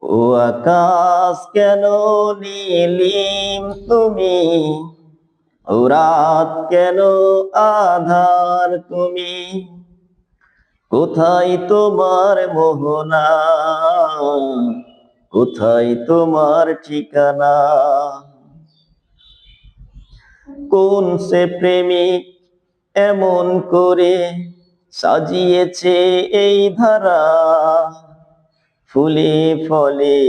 ও আকাশ কেন নীলিম তুমি, ও রাত কেন আধার তুমি, কোথায় তোমার মোহনা, কোথায় তোমার ঠিকানা? কোন সে প্রেমিক এমন করে সাজিয়েছে এই ধারা, ফুলে ফলে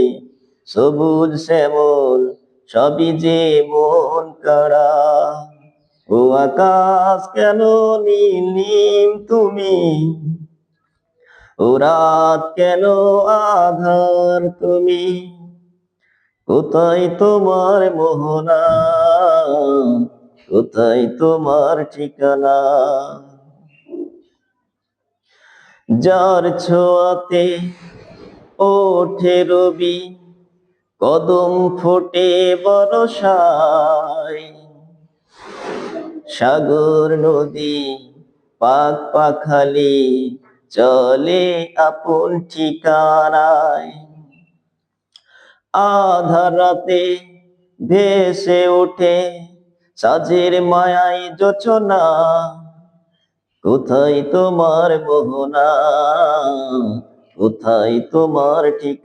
সবুজ শ্যামল সবই যে মন কাড়া। ও আকাশ কেন নীলিম তুমি, ও রাত কেন আধার তুমি, কোথায় তোমার মোহনা, কোথায় তোমার ঠিকানা? যার ছোঁয়াতে ওঠে রবি, কদম ফোটে বরষায়, সাগর নদী পাখ পাখালি চলে আপন ঠিকানায়। আধার রাতে ভেসে ওঠে সাজের মায়ায় যোচনা, কোথায় তোমার মোহনা, কোথায় তোমার ঠিকানা?